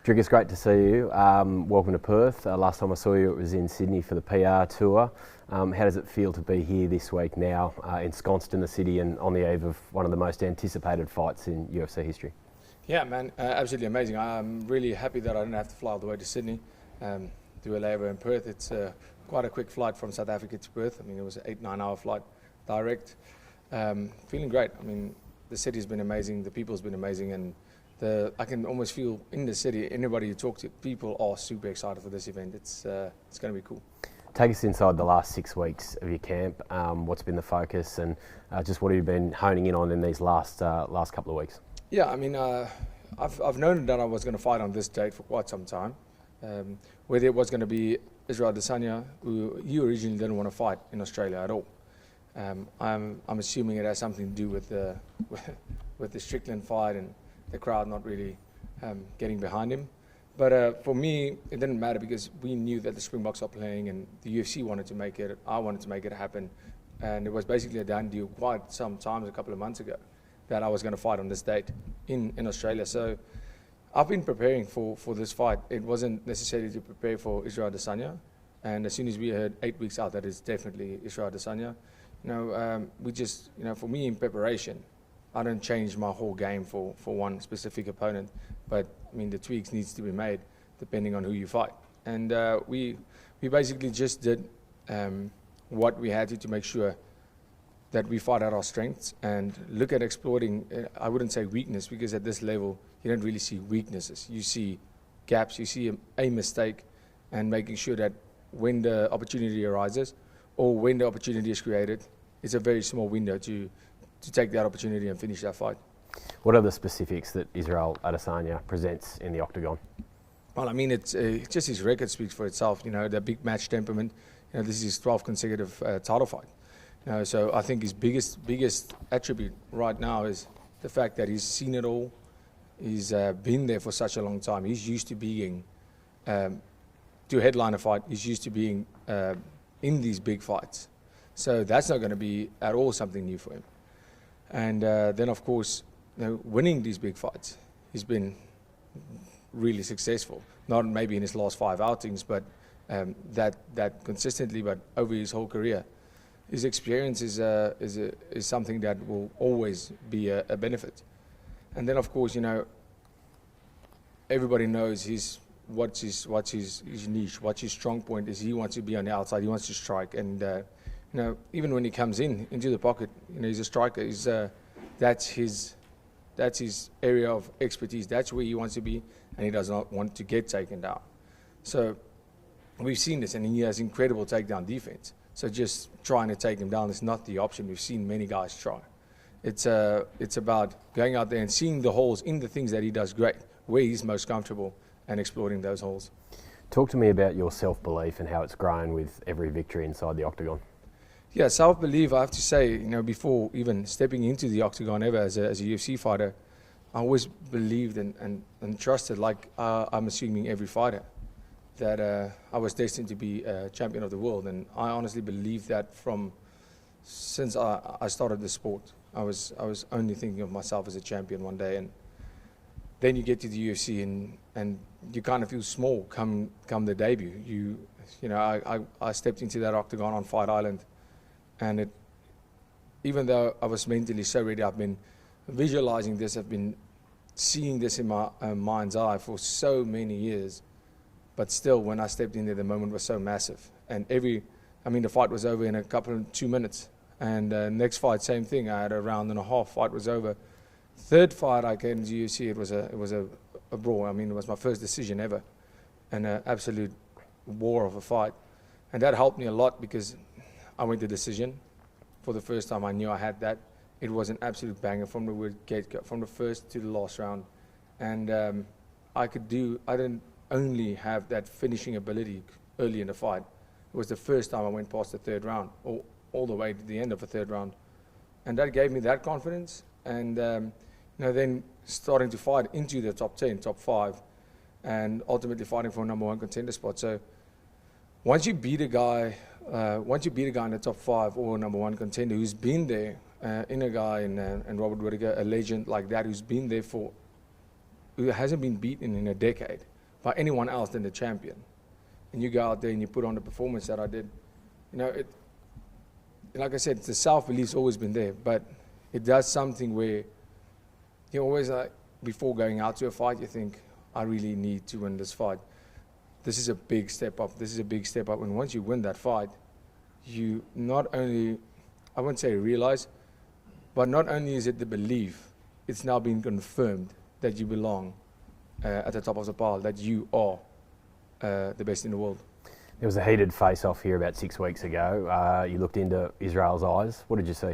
Dricus, great to see you. Welcome to Perth. Last time I saw you, it was in Sydney for the PR tour. How does it feel to be here this week now, ensconced in the city and on the eve of one of the most anticipated fights in UFC history? Yeah, man, absolutely amazing. I'm really happy that I didn't have to fly all the way to Sydney, do a layover in Perth. It's quite a quick flight from South Africa to Perth. I mean, it was an 8-9 hour flight direct. Feeling great. I mean, the city's been amazing, the people's been amazing, and I can almost feel in the city, anybody you talk to, people are super excited for this event. It's going to be cool. Take us inside the last 6 weeks of your camp. What's been the focus, and just what have you been honing in on in these last couple of weeks? Yeah, I mean, I've known that I was going to fight on this date for quite some time. Whether it was going to be Israel Adesanya, who you originally didn't want to fight in Australia at all. I'm assuming it has something to do with the Strickland fight and the crowd not really getting behind him. But for me, it didn't matter because we knew that the Springboks are playing and the UFC wanted to make it, I wanted to make it happen. And it was basically a done deal quite some time, a couple of months ago, that I was going to fight on this date in Australia. So I've been preparing for this fight. It wasn't necessarily to prepare for Israel Adesanya. And as soon as we heard 8 weeks out that it's definitely Israel Adesanya, we just, for me in preparation, I don't change my whole game for one specific opponent, but I mean the tweaks needs to be made depending on who you fight. And we basically just did what we had to make sure that we fight at our strengths and look at exploiting, I wouldn't say weakness, because at this level you don't really see weaknesses. You see gaps, you see a mistake, and making sure that when the opportunity arises or when the opportunity is created, it's a very small window to take that opportunity and finish that fight. What are the specifics that Israel Adesanya presents in the octagon? Well, I mean, it's just his record speaks for itself. The big match temperament. This is his 12th consecutive title fight. So I think his biggest attribute right now is the fact that he's seen it all. He's been there for such a long time. He's used to being to headline a fight. He's used to being in these big fights. So that's not going to be at all something new for him. And then, of course, winning these big fights, he's been really successful. Not maybe in his last 5 outings, but that consistently, but over his whole career. His experience is something that will always be a benefit. And then, of course, everybody knows what's his niche, what's his strong point is. He wants to be on the outside, he wants to strike, and even when he comes into the pocket, he's a striker. That's his area of expertise. That's where he wants to be, and he does not want to get taken down. So we've seen this, and he has incredible takedown defense. So just trying to take him down is not the option. We've seen many guys try. It's about going out there and seeing the holes in the things that he does great, where he's most comfortable, and exploiting those holes. Talk to me about your self-belief and how it's grown with every victory inside the octagon. Yeah, self-belief, I have to say, before even stepping into the octagon ever as a UFC fighter, I always believed and trusted, like I'm assuming every fighter, that I was destined to be a champion of the world. And I honestly believe that since I started the sport. I was only thinking of myself as a champion one day. And then you get to the UFC and you kind of feel small come the debut. I stepped into that octagon on Fight Island. And even though I was mentally so ready, I've been visualizing this, I've been seeing this in my mind's eye for so many years. But still, when I stepped in there, the moment was so massive. And the fight was over in 2 minutes. And next fight, same thing. I had a round and a half. Fight was over. Third fight I came to UFC, it was a brawl. I mean, it was my first decision ever, and an absolute war of a fight. And that helped me a lot because I went to decision. For the first time, I knew I had that. It was an absolute banger from the word get-go, from the first to the last round. And I didn't only have that finishing ability early in the fight. It was the first time I went past the third round, or all the way to the end of the third round. And that gave me that confidence. And then starting to fight into the top 10, top 5, and ultimately fighting for a number 1 contender spot. So once you beat a guy in the top 5 or a number 1 contender who's been there, in a guy and Robert Whittaker, a legend like that, who hasn't been beaten in a decade, by anyone else than the champion. And you go out there and you put on the performance that I did. You know, like I said, the self-belief's always been there, but it does something where you always, before going out to a fight, you think, I really need to win this fight. This is a big step up. This is a big step up. And once you win that fight, you not only, I won't say realize, but not only is it the belief, it's now been confirmed that you belong at the top of the pile, that you are the best in the world. There was a heated face-off here about 6 weeks ago. You looked into Israel's eyes. What did you see?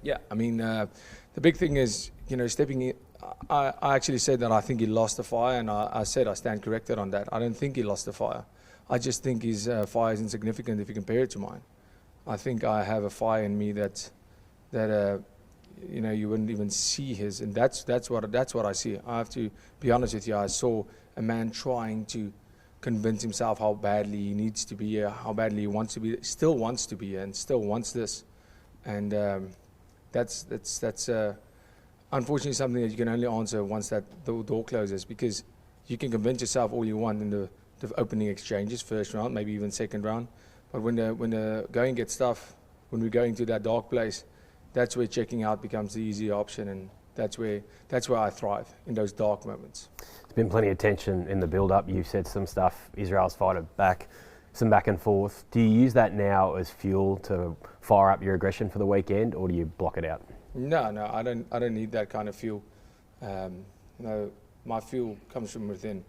Yeah, I mean, the big thing is, you know, stepping in. I actually said that I think he lost the fire, and I said I stand corrected on that. I don't think he lost the fire. I just think his fire is insignificant if you compare it to mine. I think I have a fire in me that you know, you wouldn't even see his, and that's what I see. I have to be honest with you. I saw a man trying to convince himself how badly he needs to be here, how badly he wants to be, still wants to be here, and still wants this, and that's unfortunately something that you can only answer once that the door closes, because you can convince yourself all you want in the opening exchanges, first round, maybe even second round, but when the going gets tough, when we're going to that dark place, that's where checking out becomes the easier option, and that's where I thrive, in those dark moments. There's been plenty of tension in the build-up. You've said some stuff, Israel's fighter back, some back and forth. Do you use that now as fuel to fire up your aggression for the weekend, or do you block it out? No, I don't need that kind of fuel. No, my fuel comes from within.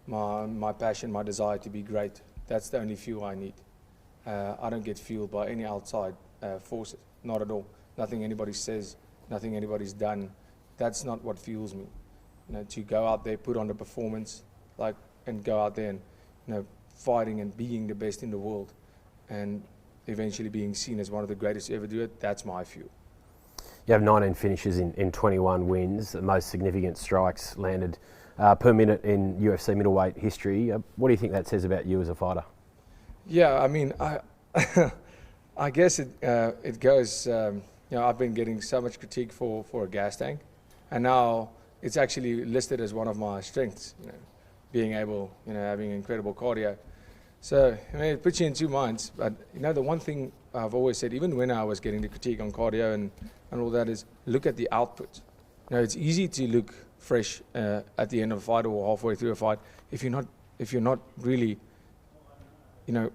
My passion, my desire to be great. That's the only fuel I need. I don't get fueled by any outside forces, not at all. Nothing anybody says, nothing anybody's done. That's not what fuels me. You know, to go out there, put on the performance, and go out there and, you know, fighting and being the best in the world, and eventually being seen as one of the greatest to ever do it. That's my fuel. You have 19 finishes in 21 wins, the most significant strikes landed per minute in UFC middleweight history. What do you think that says about you as a fighter? Yeah, I mean, I guess it goes. You know, I've been getting so much critique for a gas tank, and now it's actually listed as one of my strengths. You know, being able, you know, having incredible cardio. So I mean, it puts you in two minds. But you know, the one thing I've always said, even when I was getting the critique on cardio and all that, is look at the output. Now, it's easy to look fresh at the end of a fight or halfway through a fight if you're not really, you know,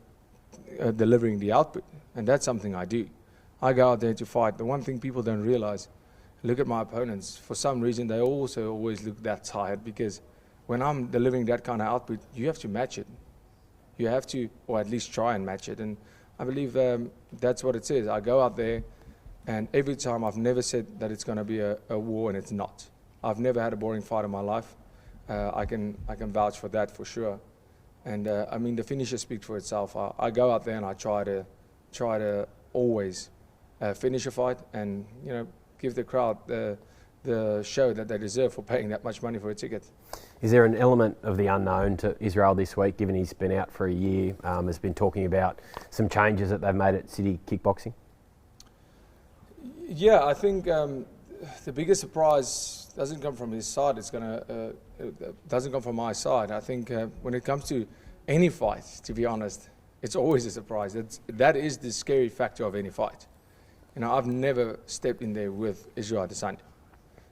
delivering the output, and that's something I do. I go out there to fight. The one thing people don't realize, look at my opponents. For some reason, they also always look that tired, because when I'm delivering that kind of output, you have to match it. You have to, or at least try and match it. And I believe that's what it says. I go out there, and every time I've never said that it's going to be a war, and it's not. I've never had a boring fight in my life. I can vouch for that for sure. And I mean, the finisher speaks for itself. I go out there and I try to always finish a fight, and you know, give the crowd the show that they deserve for paying that much money for a ticket. Is there an element of the unknown to Israel this week, given he's been out for a year, has been talking about some changes that they've made at City Kickboxing? Yeah, I think the biggest surprise doesn't come from his side. It doesn't come from my side. I think when it comes to any fight, to be honest, it's always a surprise. That is the scary factor of any fight. You know, I've never stepped in there with Israel Adesanya.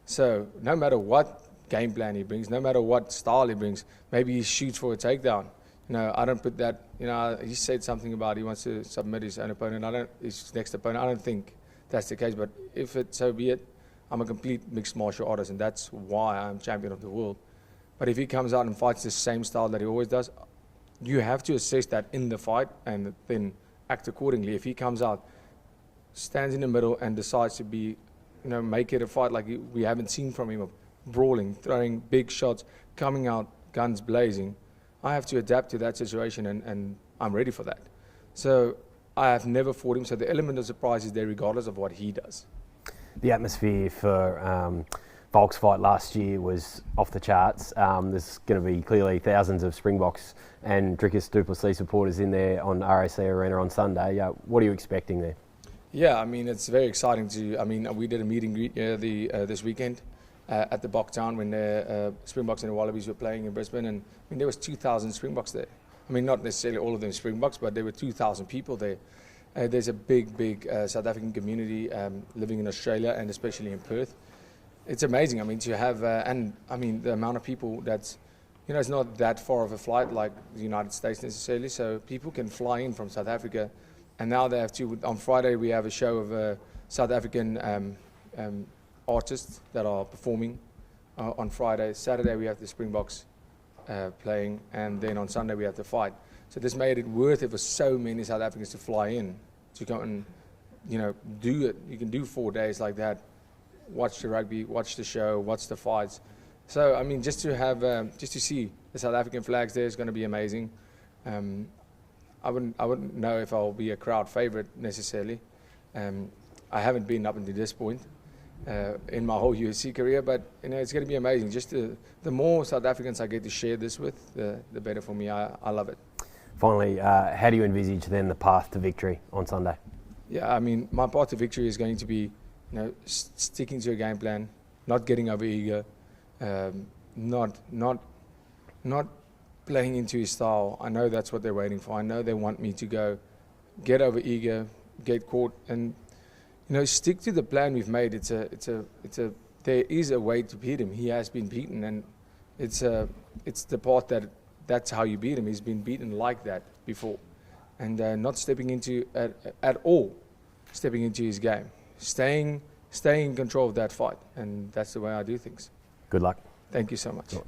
So no matter what game plan he brings, no matter what style he brings, maybe he shoots for a takedown. You know, I don't put that. You know, he said something about he wants to submit his own opponent. His next opponent. I don't think that's the case. But if it so be it, I'm a complete mixed martial artist, and that's why I'm champion of the world. But if he comes out and fights the same style that he always does, you have to assess that in the fight and then act accordingly. If he comes out, stands in the middle and decides to be, you know, make it a fight like we haven't seen from him, of brawling, throwing big shots, coming out guns blazing, I have to adapt to that situation, and I'm ready for that. So I have never fought him, so the element of surprise is there regardless of what he does. The atmosphere for Volk's fight last year was off the charts. There's going to be clearly thousands of Springboks and Dricus Du Plessis supporters in there on RAC Arena on Sunday. What are you expecting there? Yeah, I mean, it's very exciting to. I mean, we did a meet and greet this weekend, at the Bocktown when the Springboks and the Wallabies were playing in Brisbane, and I mean there was 2,000 Springboks there. I mean, not necessarily all of them Springboks, but there were 2,000 people there. There's a big South African community living in Australia, and especially in Perth. It's amazing. I mean, to have, and I mean, the amount of people that's, you know, it's not that far of a flight like the United States necessarily, so people can fly in from South Africa, and now they have to, on Friday we have a show of South African artists that are performing on Friday. Saturday we have the Springboks playing, and then on Sunday we have the fight. So this made it worth it for so many South Africans to fly in, to come and, you know, do it. You can do 4 days like that, watch the rugby, watch the show, watch the fights. So, I mean, just to have, just to see the South African flags there is going to be amazing. I wouldn't know if I'll be a crowd favorite necessarily. I haven't been up until this point in my whole UFC career, but you know, it's going to be amazing. Just the more South Africans I get to share this with, the better for me. I love it. Finally, how do you envisage then the path to victory on Sunday? Yeah, I mean, my path to victory is going to be, you know, sticking to a game plan, not getting over ego, not playing into his style. I know that's what they're waiting for. I know they want me to go get over ego, get caught, and you know, stick to the plan we've made. There is a way to beat him. He has been beaten, and it's the part that's how you beat him. He's been beaten like that before, and not stepping into at all, stepping into his game, staying in control of that fight, and that's the way I do things. Good luck. Thank you so much. Sure.